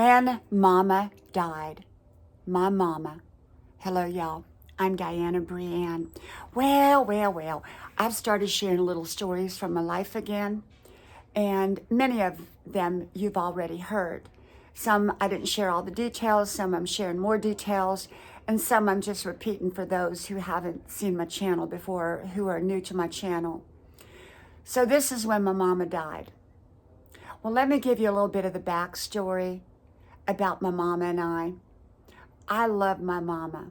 When Mama died, my mama. Hello, y'all. I'm Diana Brianne. Well, I've started sharing little stories from my life again, and many of them you've already heard. Some I didn't share all the details, some I'm sharing more details, and some I'm just repeating for those who haven't seen my channel before, who are new to my channel. So this is when my mama died. Well, let me give you a little bit of the backstory about my mama and I. I love my mama.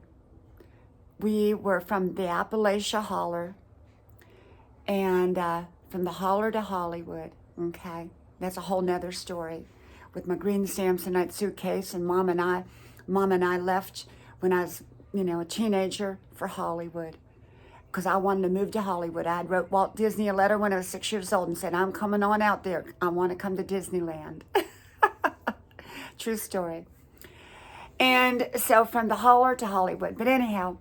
We were from the Appalachia Holler, and from the Holler to Hollywood, okay? That's a whole nother story. With my green Samsonite suitcase, and Mom and I left when I was, a teenager for Hollywood, because I wanted to move to Hollywood. I had wrote Walt Disney a letter when I was 6 years old and said, I'm coming on out there. I want to come to Disneyland. True story. And so from the Holler to Hollywood. But anyhow,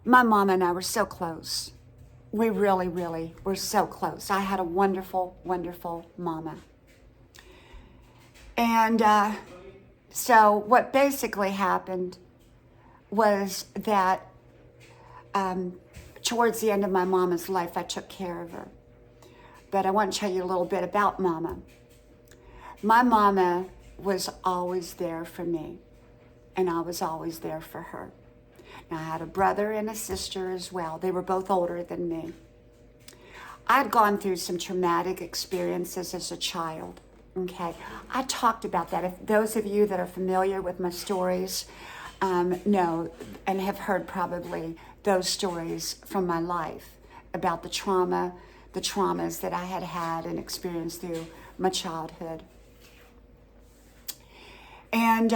my mom and I were so close. We really were so close. I had a wonderful, wonderful mama. And so what basically happened was that towards the end of my mama's life, I took care of her. But I want to tell you a little bit about Mama. My mama was always there for me, and I was always there for her. Now, I had a brother and a sister as well. They were both older than me. I'd gone through some traumatic experiences as a child, okay? I talked about that. If those of you that are familiar with my stories know and have heard probably those stories from my life about the traumas that I had and experienced through my childhood. And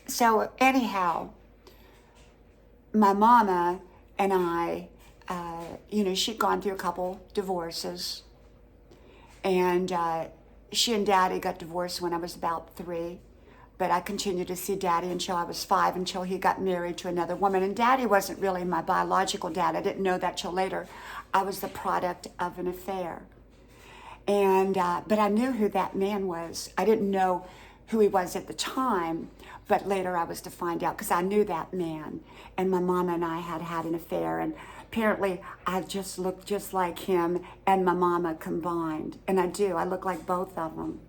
so anyhow, my mama and I, she'd gone through a couple divorces, and she and Daddy got divorced when I was about 3, but I continued to see Daddy until I was 5, until he got married to another woman. And Daddy wasn't really my biological dad. I didn't know that till later. I was the product of an affair. And but I knew who that man was. I didn't know who he was at the time, but later I was to find out, because I knew that man. And my mama and I had an affair, and apparently I just looked just like him and my mama combined. And I do. I look like both of them.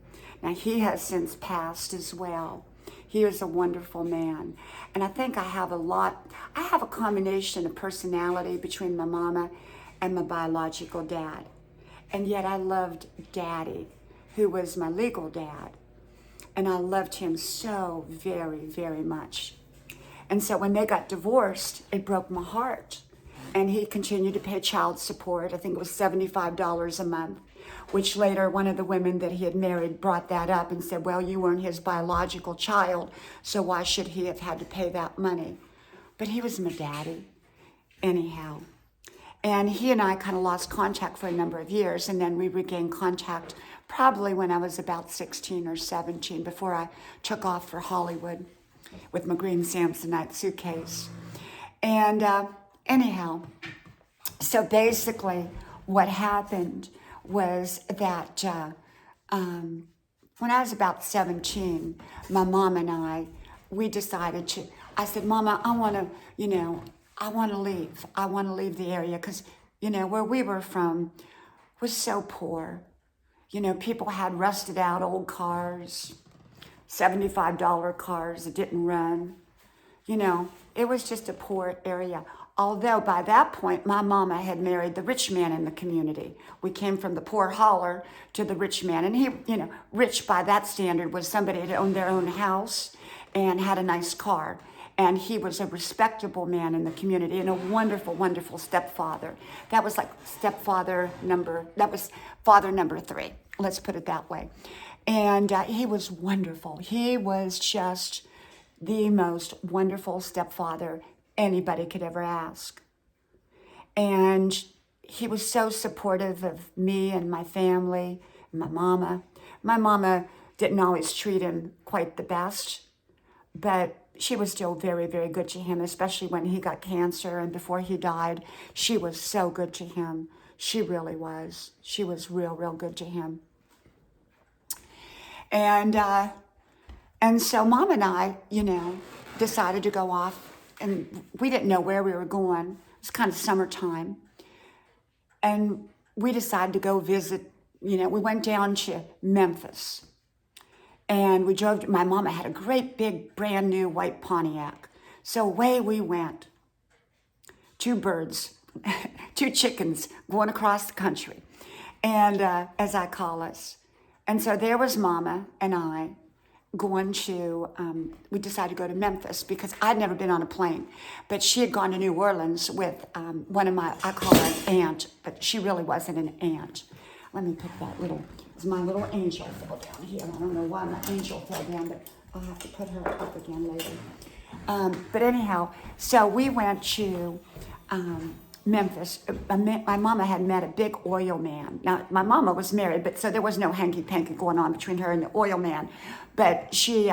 Now, he has since passed as well. He was a wonderful man. And I think I have a combination of personality between my mama and my biological dad. And yet I loved Daddy, who was my legal dad. And I loved him so very much. And so when they got divorced, it broke my heart. And he continued to pay child support. I think it was $75 a month, which later one of the women that he had married brought that up and said, well, you weren't his biological child, so why should he have had to pay that money? But he was my daddy, anyhow. And he and I kind of lost contact for a number of years, and then we regained contact probably when I was about 16 or 17, before I took off for Hollywood with my green Samsonite suitcase. And anyhow, so basically what happened was that when I was about 17, my mom and we decided I said, Mama, I want to leave. I want to leave the area, because, where we were from was so poor. People had rusted out old cars, $75 cars that didn't run. It was just a poor area. Although by that point, my mama had married the rich man in the community. We came from the poor Holler to the rich man. And he, rich by that standard was somebody that owned their own house and had a nice car. And he was a respectable man in the community and a wonderful, wonderful stepfather. That was like father number 3. Let's put it that way. And he was wonderful. He was just the most wonderful stepfather anybody could ever ask. And he was so supportive of me and my family, my mama. My mama didn't always treat him quite the best, but she was still very, very good to him, especially when he got cancer and before he died. She was so good to him. She really was. She was real good to him. And so Mom and I, decided to go off, and we didn't know where we were going. It was kind of summertime. And we decided to go visit, we went down to Memphis. And we drove, my mama had a great big brand new white Pontiac. So away we went. Two birds, two chickens going across the country. And as I call us. And so there was Mama and I going to, we decided to go to Memphis because I'd never been on a plane. But she had gone to New Orleans with one of my, I call her an aunt, but she really wasn't an aunt. Let me put that my little angel fell down here. I don't know why my angel fell down, but I'll have to put her up again later. But anyhow, so we went to Memphis. My mama had met a big oil man. Now, my mama was married, but so there was no hanky-panky going on between her and the oil man. But she's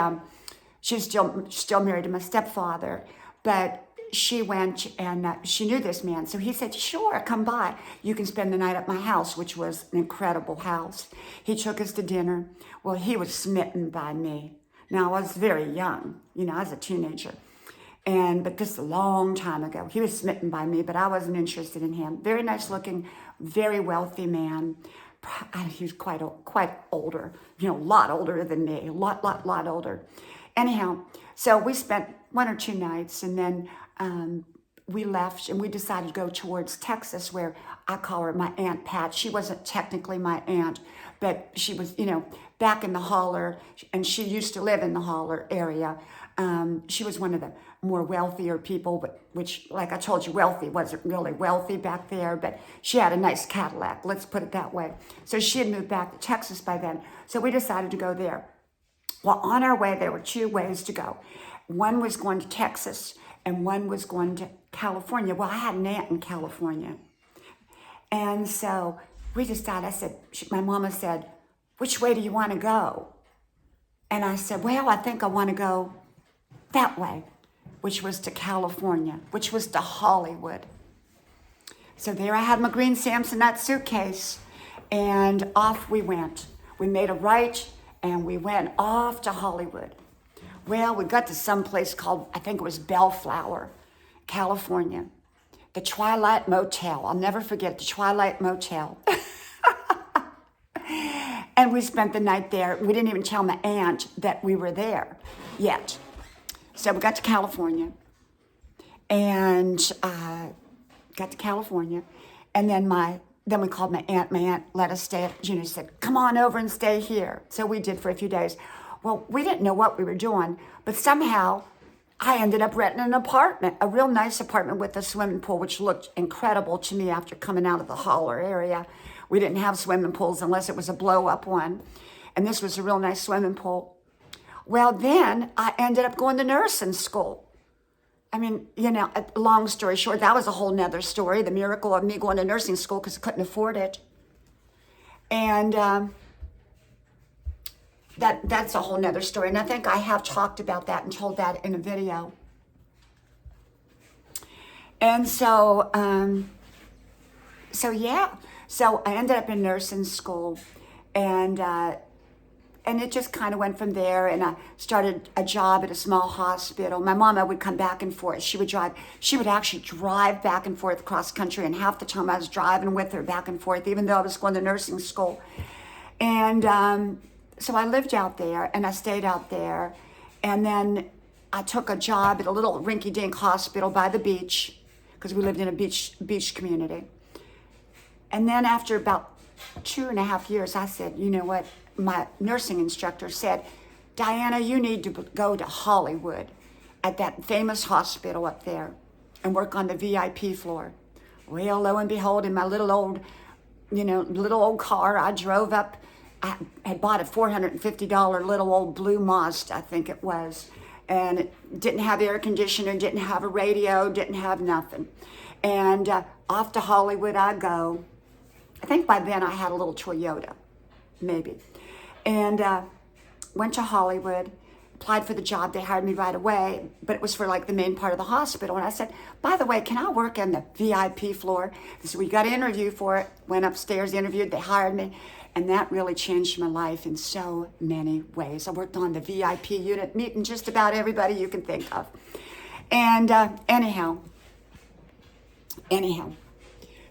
still married to my stepfather. But she went and she knew this man. So he said, sure, come by. You can spend the night at my house, which was an incredible house. He took us to dinner. Well, he was smitten by me. Now, I was very young. I was a teenager. But this is a long time ago. He was smitten by me, but I wasn't interested in him. Very nice looking, very wealthy man. He was quite older, a lot older than me, a lot older. Anyhow, so we spent 1 or 2 nights, and then we left, and we decided to go towards Texas, where I call her my Aunt Pat. She wasn't technically my aunt, but she was, back in the Holler, and she used to live in the Holler area. She was one of the more wealthier people, but which, like I told you, wealthy wasn't really wealthy back there, but she had a nice Cadillac, let's put it that way. So she had moved back to Texas by then. So we decided to go there. Well, on our way, there were 2 ways to go. One was going to Texas, and one was going to California. Well, I had an aunt in California. And so we decided, my mama said, which way do you want to go? And I said, well, I think I want to go that way, which was to California, which was to Hollywood. So there I had my green Samsonite suitcase, and off we went. We made a right, and we went off to Hollywood. Well, we got to some place called, I think it was Bellflower, California. The Twilight Motel. I'll never forget the Twilight Motel. And we spent the night there. We didn't even tell my aunt that we were there yet. So we got to California, and and then we called my aunt. My aunt let us stay. Junior said, come on over and stay here. So we did for a few days. Well, we didn't know what we were doing, but somehow I ended up renting an apartment, a real nice apartment with a swimming pool, which looked incredible to me after coming out of the Holler area. We didn't have swimming pools unless it was a blow-up one, and this was a real nice swimming pool. Well, then I ended up going to nursing school. I mean, long story short, that was a whole nother story, the miracle of me going to nursing school because I couldn't afford it. And that's a whole nother story. And I think I have talked about that and told that in a video. And so I ended up in nursing school, and it just kind of went from there, and I started a job at a small hospital. My mama would come back and forth. She would actually drive back and forth across country, and half the time I was driving with her back and forth, even though I was going to nursing school. And so I lived out there, and I stayed out there, and then I took a job at a little rinky-dink hospital by the beach, because we lived in a beach community. And then after about 2.5 years, I said, you know what? My nursing instructor said, Diana, you need to go to Hollywood at that famous hospital up there and work on the VIP floor. Well, lo and behold, in my little old car, I drove up. I had bought a $450 little old blue Mazda, I think it was. And it didn't have air conditioner, didn't have a radio, didn't have nothing. And off to Hollywood I go. I think by then I had a little Toyota, maybe. And went to Hollywood, applied for the job. They hired me right away, but it was for like the main part of the hospital. And I said, by the way, can I work on the VIP floor? They said, we got to interview for it. Went upstairs, interviewed, they hired me. And that really changed my life in so many ways. I worked on the VIP unit, meeting just about everybody you can think of. And anyhow,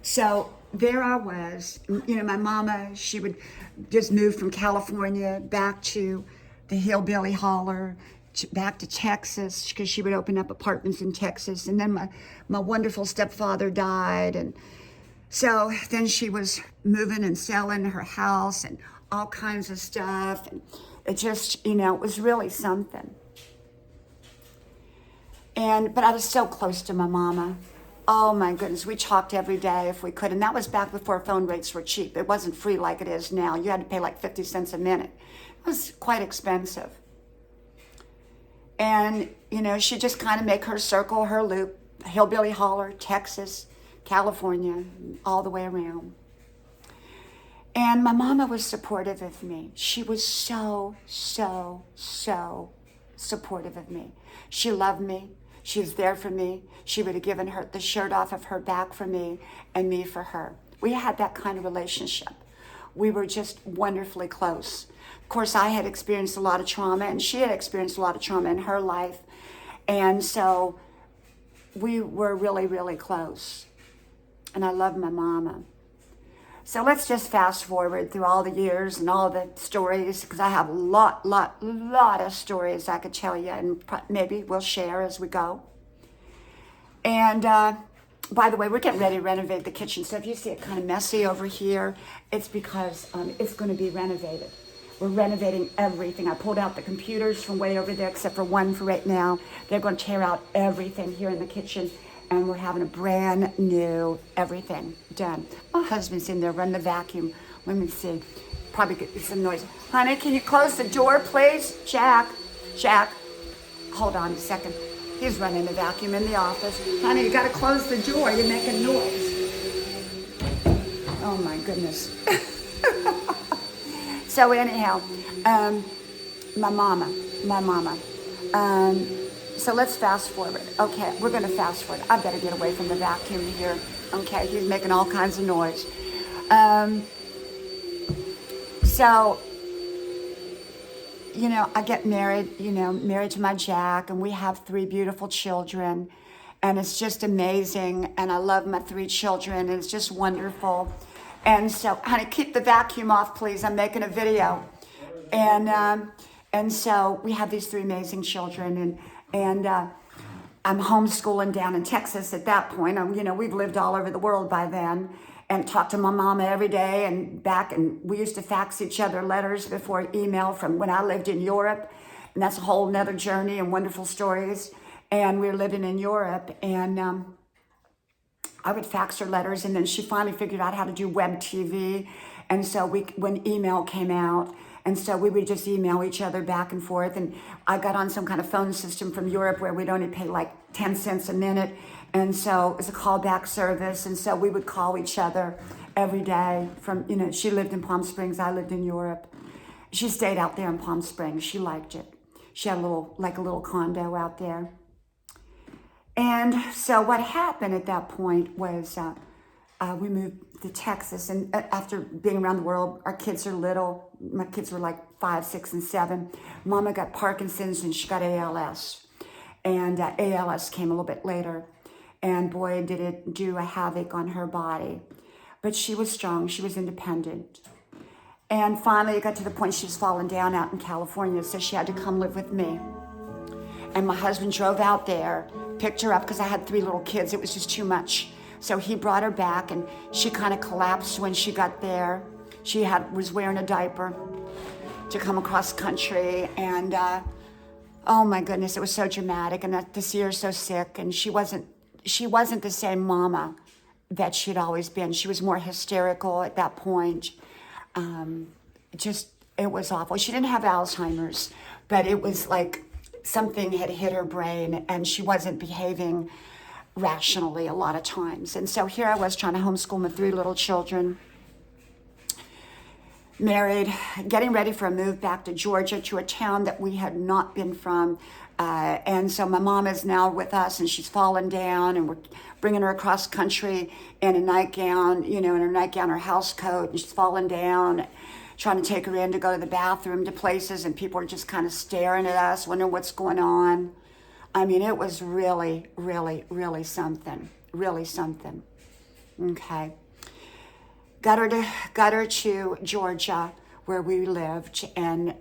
so there I was. My mama, she would just move from California back to the hillbilly Holler, back to Texas, because she would open up apartments in Texas. And then my wonderful stepfather died. And so then she was moving and selling her house and all kinds of stuff. And it just, it was really something. But I was so close to my mama. Oh my goodness, we talked every day if we could. And that was back before phone rates were cheap. It wasn't free like it is now. You had to pay like 50 cents a minute. It was quite expensive. And, she'd just kind of make her circle, her loop, hillbilly Holler, Texas, California, all the way around. And my mama was supportive of me. She was so, so, so supportive of me. She loved me. She was there for me. She would have given her the shirt off of her back for me and me for her. We had that kind of relationship. We were just wonderfully close. Of course, I had experienced a lot of trauma, and she had experienced a lot of trauma in her life. And so we were really, really close. And I love my mama. So let's just fast forward through all the years and all the stories, because I have a lot of stories I could tell you, and maybe we'll share as we go. And by the way, we're getting ready to renovate the kitchen. So if you see it kind of messy over here, it's because it's going to be renovated. We're renovating everything. I pulled out the computers from way over there, except for one for right now. They're going to tear out everything here in the kitchen, and we're having a brand new everything done. My husband's in there running the vacuum. Let me see. Probably get some noise. Honey, can you close the door, please? Jack, hold on a second. He's running the vacuum in the office. Honey, you got to close the door. You're making noise. Oh, my goodness. So anyhow, my mama. So let's fast forward. Okay, we're going to fast forward. I better get away from the vacuum here. Okay, he's making all kinds of noise. So, I get married to my Jack, and we have 3 beautiful children, and it's just amazing, and I love my 3 children, and it's just wonderful. And so, honey, keep the vacuum off, please. I'm making a video. And so we have these 3 amazing children, and I'm homeschooling down in Texas at that point. We've lived all over the world by then, and talked to my mama every day and back. And we used to fax each other letters before email from when I lived in Europe. And that's a whole nother journey and wonderful stories. And we were living in Europe, and I would fax her letters, and then she finally figured out how to do web TV. And so when email came out, and so we would just email each other back and forth. And I got on some kind of phone system from Europe where we'd only pay like 10 cents a minute. And so it was a callback service. And so we would call each other every day from, she lived in Palm Springs. I lived in Europe. She stayed out there in Palm Springs. She liked it. She had a little condo out there. And so what happened at that point was we moved to Texas. And after being around the world, our kids are little. My kids were like 5, 6, and 7. Mama got Parkinson's, and she got ALS. And ALS came a little bit later. And boy, did it do a havoc on her body. But she was strong. She was independent. And finally, it got to the point she was falling down out in California, so she had to come live with me. And my husband drove out there, picked her up, because I had 3 little kids. It was just too much. So he brought her back, and she kind of collapsed when she got there. She was wearing a diaper to come across country, and oh my goodness, it was so dramatic. And to see her so sick, and she wasn't the same mama that she'd always been. She was more hysterical at that point. It was awful. She didn't have Alzheimer's, but it was like something had hit her brain, and she wasn't behaving rationally a lot of times. And so here I was trying to homeschool my 3 little children. married, getting ready for a move back to Georgia, to a town that we had not been from. And so my mom is now with us, and she's fallen down, and we're bringing her across country in a nightgown, in her nightgown, her house coat, and she's fallen down, trying to take her in to go to the bathroom, to places, and people are just kind of staring at us, wondering what's going on. I mean, it was really, really, really something. Really something. Okay. Got her to Georgia, where we lived, and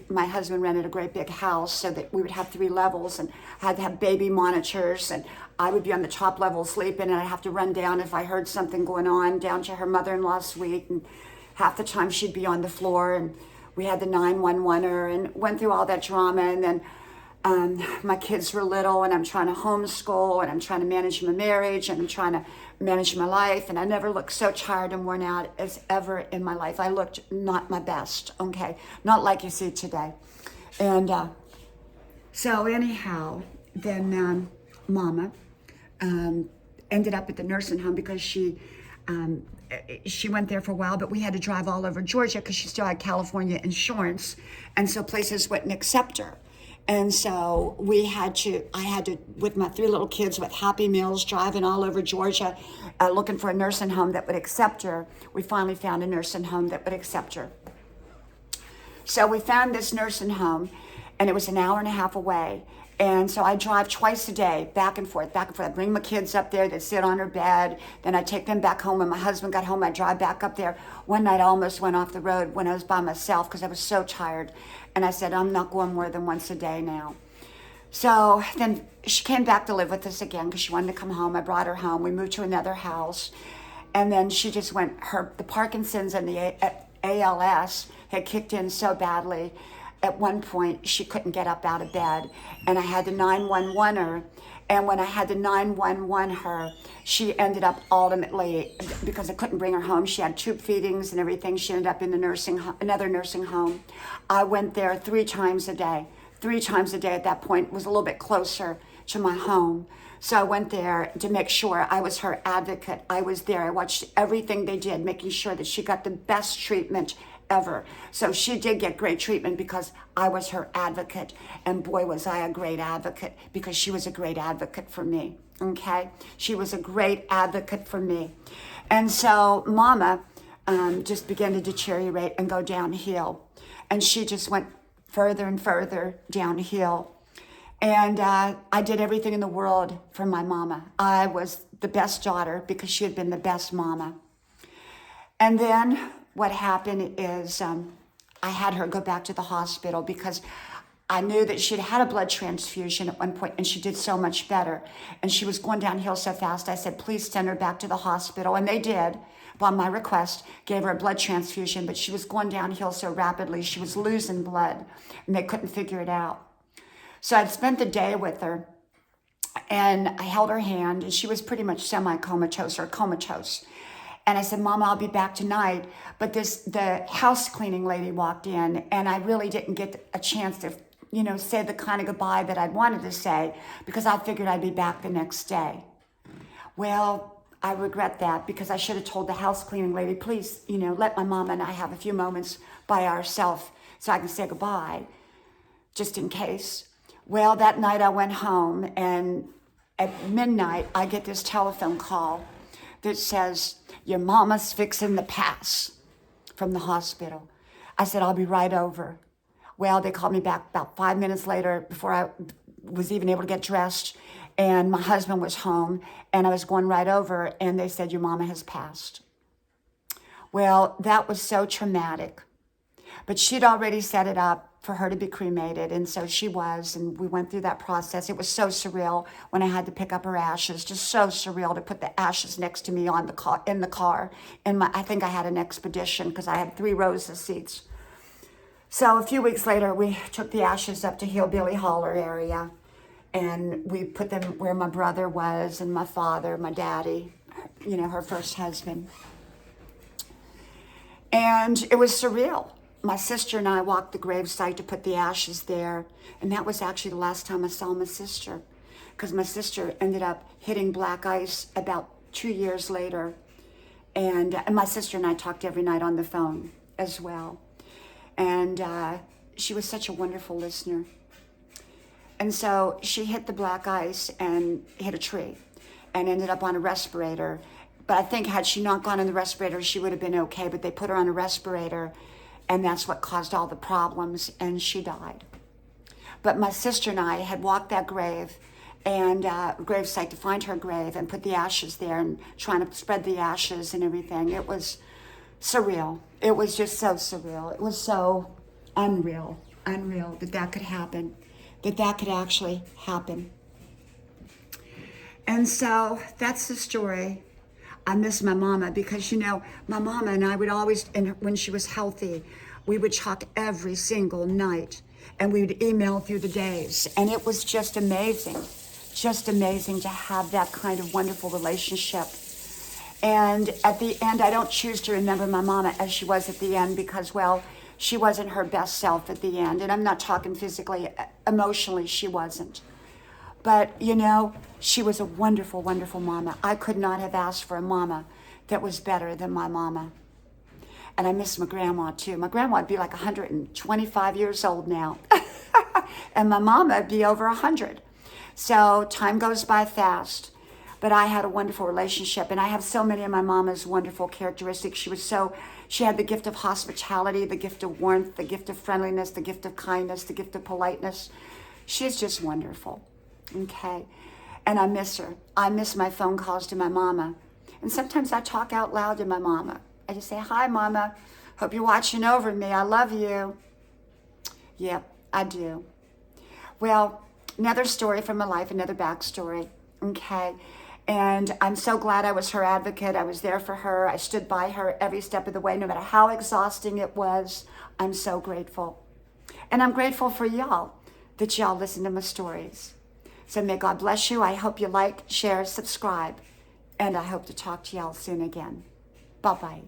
my husband rented a great big house so that we would have 3 levels, and had to have baby monitors, and I would be on the top level sleeping, and I'd have to run down if I heard something going on, down to her mother-in-law's suite, and half the time she'd be on the floor, and we had the 911-er, and went through all that drama. And then my kids were little, and I'm trying to homeschool, and I'm trying to manage my marriage, and I'm trying to manage my life, and I never looked so tired and worn out as ever in my life. I looked not my best, okay? Not like you see today. And so anyhow, then Momma ended up at the nursing home because she went there for a while, but we had to drive all over Georgia because she still had California insurance, and so places wouldn't accept her. And so I had to, with my 3 little kids with Happy Meals, driving all over Georgia, looking for a nursing home that would accept her. We finally found a nursing home that would accept her. So we found this nursing home, and it was an hour and a half away. And so I drive twice a day, back and forth, back and forth. I bring my kids up there, they'd sit on her bed. Then I take them back home. When my husband got home, I drive back up there. One night I almost went off the road when I was by myself because I was so tired. And I said, I'm not going more than once a day now. So then she came back to live with us again because she wanted to come home. I brought her home. We moved to another house. And then she just went, the Parkinson's and the ALS had kicked in so badly. At one point, she couldn't get up out of bed, and I had to 911 her. And when I had to 911 her, she ended up ultimately, because I couldn't bring her home, she had tube feedings and everything. She ended up in another nursing home. I went there 3 times a day. 3 times a day at that point. It was a little bit closer to my home. So I went there to make sure I was her advocate. I was there. I watched everything they did, making sure that she got the best treatment ever. So she did get great treatment because I was her advocate. And boy, was I a great advocate, because she was a great advocate for me. Okay? She was a great advocate for me. And so Momma just began to deteriorate and go downhill. And she just went further and further downhill. And I did everything in the world for my Momma. I was the best daughter because she had been the best Momma. And then what happened is I had her go back to the hospital because I knew that she'd had a blood transfusion at one point, and she did so much better. And she was going downhill so fast, I said, please send her back to the hospital. And they did, upon my request, gave her a blood transfusion, but she was going downhill so rapidly, she was losing blood, and they couldn't figure it out. So I'd spent the day with her, and I held her hand, and she was pretty much semi-comatose or comatose. And I said, Mama, I'll be back tonight. But the house cleaning lady walked in, and I really didn't get a chance to, say the kind of goodbye that I'd wanted to say, because I figured I'd be back the next day. Well, I regret that, because I should have told the house cleaning lady, please, let my mama and I have a few moments by ourselves so I can say goodbye, just in case. Well, that night I went home, and at midnight I get this telephone call that says, your mama's fixing to pass, from the hospital. I said, I'll be right over. Well, they called me back about 5 minutes later before I was even able to get dressed, and my husband was home, and I was going right over, and they said, your mama has passed. Well, that was so traumatic, but she'd already set it up for her to be cremated, and so she was, and we went through that process. It was so surreal when I had to pick up her ashes, just so surreal to put the ashes next to me in the car. I think I had an expedition because I had 3 rows of seats. So a few weeks later, we took the ashes up to Hillbilly Holler area, and we put them where my brother was, and my father, my daddy, her first husband. And it was surreal. My sister and I walked the gravesite to put the ashes there, and that was actually the last time I saw my sister, because my sister ended up hitting black ice about 2 years later, and my sister and I talked every night on the phone, as well. And she was such a wonderful listener. And so she hit the black ice and hit a tree and ended up on a respirator. But I think had she not gone on the respirator, she would have been okay. But they put her on a respirator, and that's what caused all the problems, and she died. But my sister and I had walked that grave and gravesite to find her grave and put the ashes there and trying to spread the ashes and everything. It was surreal. It was just so surreal. It was so unreal that could happen, that could actually happen. And so that's the story. I miss my mama because, you know, my mama and I would always, and when she was healthy, we would talk every single night and we would email through the days. And it was just amazing to have that kind of wonderful relationship. And at the end, I don't choose to remember my mama as she was at the end because, well, she wasn't her best self at the end. And I'm not talking physically, emotionally, she wasn't. But, you know, she was a wonderful, wonderful mama. I could not have asked for a mama that was better than my mama. And I miss my grandma, too. My grandma would be like 125 years old now. And my mama would be over 100. So time goes by fast. But I had a wonderful relationship. And I have so many of my mama's wonderful characteristics. She had the gift of hospitality, the gift of warmth, the gift of friendliness, the gift of kindness, the gift of politeness. She's just wonderful. Okay. And I miss her. I miss my phone calls to my mama. And sometimes I talk out loud to my mama. I just say, hi, Mama. Hope you're watching over me. I love you. Yep, I do. Well, another story from my life, another backstory. Okay. And I'm so glad I was her advocate. I was there for her. I stood by her every step of the way, no matter how exhausting it was. I'm so grateful. And I'm grateful for y'all, that y'all listen to my stories. So may God bless you. I hope you like, share, subscribe. And I hope to talk to y'all soon again. Bye-bye.